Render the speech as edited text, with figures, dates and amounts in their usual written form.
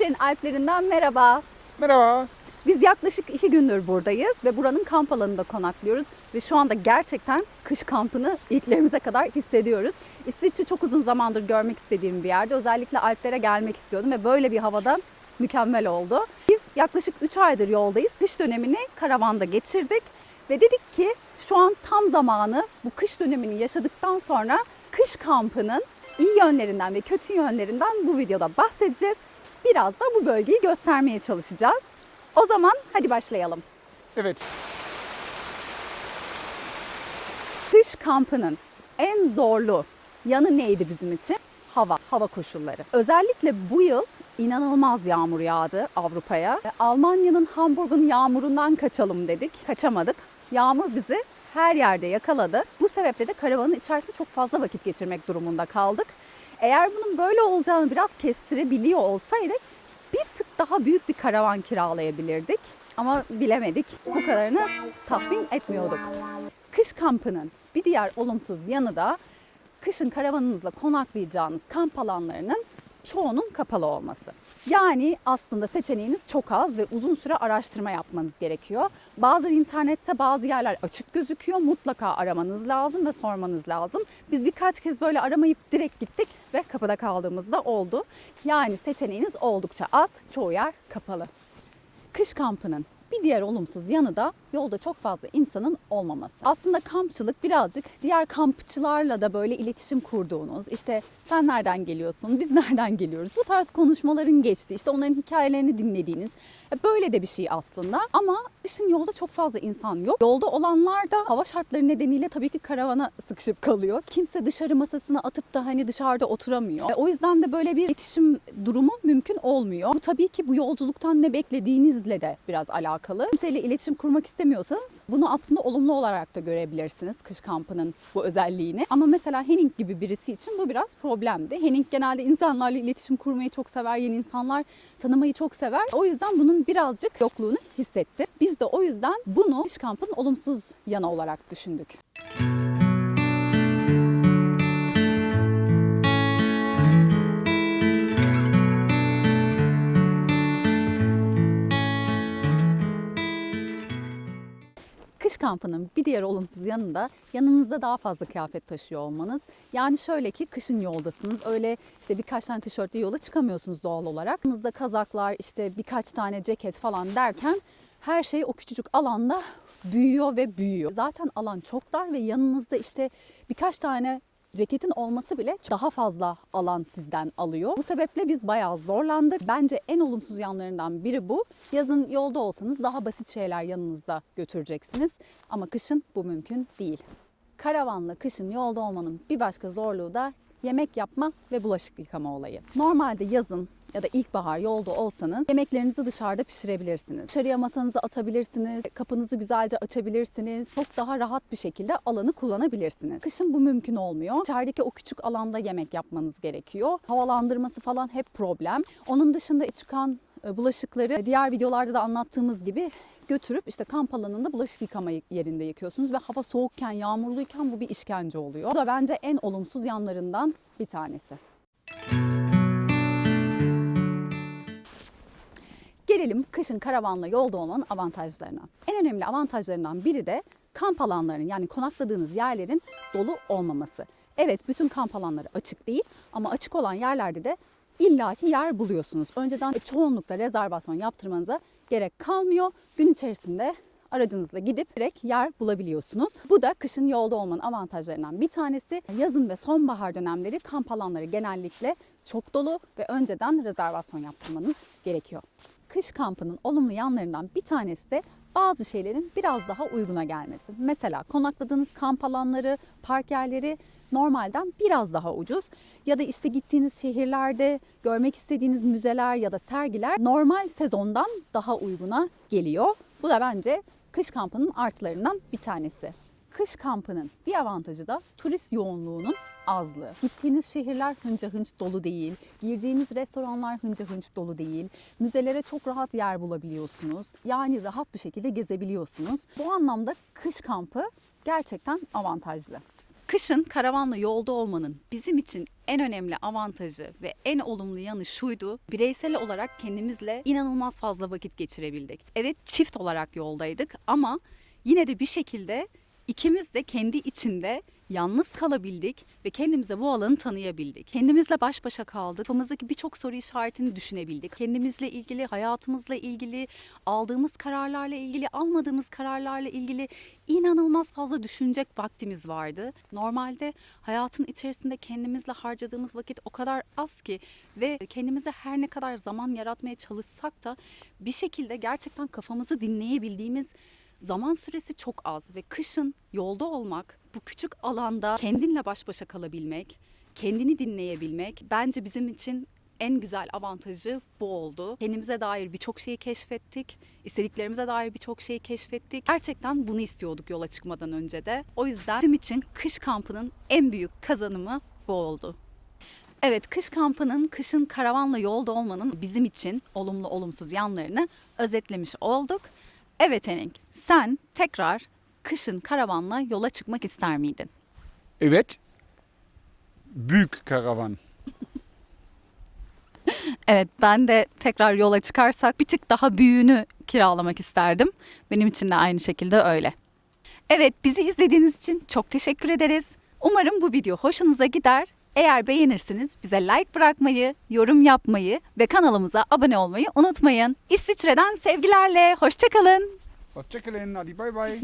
Kırklareli'nin Alplerinden merhaba. Merhaba. Biz yaklaşık 2 gündür buradayız ve buranın kamp alanında konaklıyoruz. Ve şu anda gerçekten kış kampını iliklerimize kadar hissediyoruz. İsviçre çok uzun zamandır görmek istediğim bir yerde. Özellikle Alplere gelmek istiyordum ve böyle bir havada mükemmel oldu. Biz yaklaşık 3 aydır yoldayız. Kış dönemini karavanda geçirdik. Ve dedik ki şu an tam zamanı, bu kış dönemini yaşadıktan sonra kış kampının iyi yönlerinden ve kötü yönlerinden bu videoda bahsedeceğiz. Biraz da bu bölgeyi göstermeye çalışacağız. O zaman hadi başlayalım. Evet. Kış kampının en zorlu yanı neydi bizim için? Hava koşulları. Özellikle bu yıl inanılmaz yağmur yağdı Avrupa'ya. Almanya'nın, Hamburg'un yağmurundan kaçalım dedik. Kaçamadık. Yağmur bizi her yerde yakaladı. Bu sebeple de karavanın içerisinde çok fazla vakit geçirmek durumunda kaldık. Eğer bunun böyle olacağını biraz kestirebiliyor olsaydık bir tık daha büyük bir karavan kiralayabilirdik. Ama bilemedik. Bu kadarını tahmin etmiyorduk. Kış kampının bir diğer olumsuz yanı da kışın karavanınızla konaklayacağınız kamp alanlarının çoğunun kapalı olması. Yani aslında seçeneğiniz çok az ve uzun süre araştırma yapmanız gerekiyor. Bazen internette bazı yerler açık gözüküyor. Mutlaka aramanız lazım ve sormanız lazım. Biz birkaç kez böyle aramayıp direkt gittik ve kapıda kaldığımızda oldu. Yani seçeneğiniz oldukça az, çoğu yer kapalı. Kış kampının bir diğer olumsuz yanı da yolda çok fazla insanın olmaması. Aslında kampçılık birazcık diğer kampçılarla da böyle iletişim kurduğunuz, işte sen nereden geliyorsun, biz nereden geliyoruz, bu tarz konuşmaların geçtiği, işte onların hikayelerini dinlediğiniz böyle de bir şey aslında. Ama kışın yolda çok fazla insan yok. Yolda olanlar da hava şartları nedeniyle tabii ki karavana sıkışıp kalıyor. Kimse dışarı masasına atıp da hani dışarıda oturamıyor. O yüzden de böyle bir iletişim durumu mümkün olmuyor. Bu tabii ki bu yolculuktan ne beklediğinizle de biraz alakalı. Kimseyle iletişim kurmak istemiyorsanız bunu aslında olumlu olarak da görebilirsiniz kış kampının bu özelliğini. Ama mesela Henning gibi birisi için bu biraz problemdi. Henning genelde insanlarla iletişim kurmayı çok sever, yeni insanlar tanımayı çok sever. O yüzden bunun birazcık yokluğunu hissetti. Biz de o yüzden bunu kış kampının olumsuz yanı olarak düşündük. Kış kampının bir diğer olumsuz yanı da yanınızda daha fazla kıyafet taşıyor olmanız. Yani şöyle ki kışın yoldasınız. Öyle işte birkaç tane tişörtle yola çıkamıyorsunuz doğal olarak. Yanınızda kazaklar, işte birkaç tane ceket falan derken her şey o küçücük alanda büyüyor ve büyüyor. Zaten alan çok dar ve yanınızda işte birkaç tane ceketin olması bile daha fazla alan sizden alıyor. Bu sebeple biz bayağı zorlandık. Bence en olumsuz yanlarından biri bu. Yazın yolda olsanız daha basit şeyler yanınızda götüreceksiniz. Ama kışın bu mümkün değil. Karavanla kışın yolda olmanın bir başka zorluğu da yemek yapma ve bulaşık yıkama olayı. Normalde yazın ya da ilkbahar yolda olsanız yemeklerinizi dışarıda pişirebilirsiniz. Dışarıya masanızı atabilirsiniz, kapınızı güzelce açabilirsiniz. Çok daha rahat bir şekilde alanı kullanabilirsiniz. Kışın bu mümkün olmuyor. İçerideki o küçük alanda yemek yapmanız gerekiyor. Havalandırması falan hep problem. Onun dışında çıkan bulaşıkları diğer videolarda da anlattığımız gibi götürüp işte kamp alanında bulaşık yıkama yerinde yıkıyorsunuz ve hava soğukken, yağmurluyken bu bir işkence oluyor. Bu da bence en olumsuz yanlarından bir tanesi. Gelelim kışın karavanla yolda olmanın avantajlarına. En önemli avantajlarından biri de kamp alanlarının, yani konakladığınız yerlerin dolu olmaması. Evet, bütün kamp alanları açık değil ama açık olan yerlerde de illaki yer buluyorsunuz. Önceden çoğunlukla rezervasyon yaptırmanıza gerek kalmıyor. Gün içerisinde aracınızla gidip direkt yer bulabiliyorsunuz. Bu da kışın yolda olmanın avantajlarından bir tanesi. Yazın ve sonbahar dönemleri kamp alanları genellikle çok dolu ve önceden rezervasyon yaptırmanız gerekiyor. Kış kampının olumlu yanlarından bir tanesi de bazı şeylerin biraz daha uyguna gelmesi. Mesela konakladığınız kamp alanları, park yerleri normalden biraz daha ucuz. Ya da işte gittiğiniz şehirlerde görmek istediğiniz müzeler ya da sergiler normal sezondan daha uyguna geliyor. Bu da bence kış kampının artılarından bir tanesi. Kış kampının bir avantajı da turist yoğunluğunun azlığı. Gittiğiniz şehirler hınca hınç dolu değil, girdiğiniz restoranlar hınca hınç dolu değil, müzelere çok rahat yer bulabiliyorsunuz. Yani rahat bir şekilde gezebiliyorsunuz. Bu anlamda kış kampı gerçekten avantajlı. Kışın karavanla yolda olmanın bizim için en önemli avantajı ve en olumlu yanı şuydu. Bireysel olarak kendimizle inanılmaz fazla vakit geçirebildik. Evet, çift olarak yoldaydık ama yine de bir şekilde ikimiz de kendi içinde yalnız kalabildik ve kendimize bu alanı tanıyabildik. Kendimizle baş başa kaldık. Kafamızdaki birçok soru işaretini düşünebildik. Kendimizle ilgili, hayatımızla ilgili, aldığımız kararlarla ilgili, almadığımız kararlarla ilgili inanılmaz fazla düşünecek vaktimiz vardı. Normalde hayatın içerisinde kendimizle harcadığımız vakit o kadar az ki ve kendimize her ne kadar zaman yaratmaya çalışsak da bir şekilde gerçekten kafamızı dinleyebildiğimiz zaman süresi çok az ve kışın yolda olmak, bu küçük alanda kendinle baş başa kalabilmek, kendini dinleyebilmek bence bizim için en güzel avantajı bu oldu. Kendimize dair birçok şeyi keşfettik, istediklerimize dair birçok şeyi keşfettik. Gerçekten bunu istiyorduk yola çıkmadan önce de. O yüzden bizim için kış kampının en büyük kazanımı bu oldu. Evet, kış kampının, kışın karavanla yolda olmanın bizim için olumlu olumsuz yanlarını özetlemiş olduk. Evet Henning, sen tekrar kışın karavanla yola çıkmak ister miydin? Evet. Büyük karavan. Evet, ben de tekrar yola çıkarsak bir tık daha büyüğünü kiralamak isterdim. Benim için de aynı şekilde öyle. Evet, bizi izlediğiniz için çok teşekkür ederiz. Umarım bu video hoşunuza gider. Eğer beğenirsiniz bize like bırakmayı, yorum yapmayı ve kanalımıza abone olmayı unutmayın. İsviçre'den sevgilerle, hoşça kalın. Hoşçakalın. Hadi bay bay.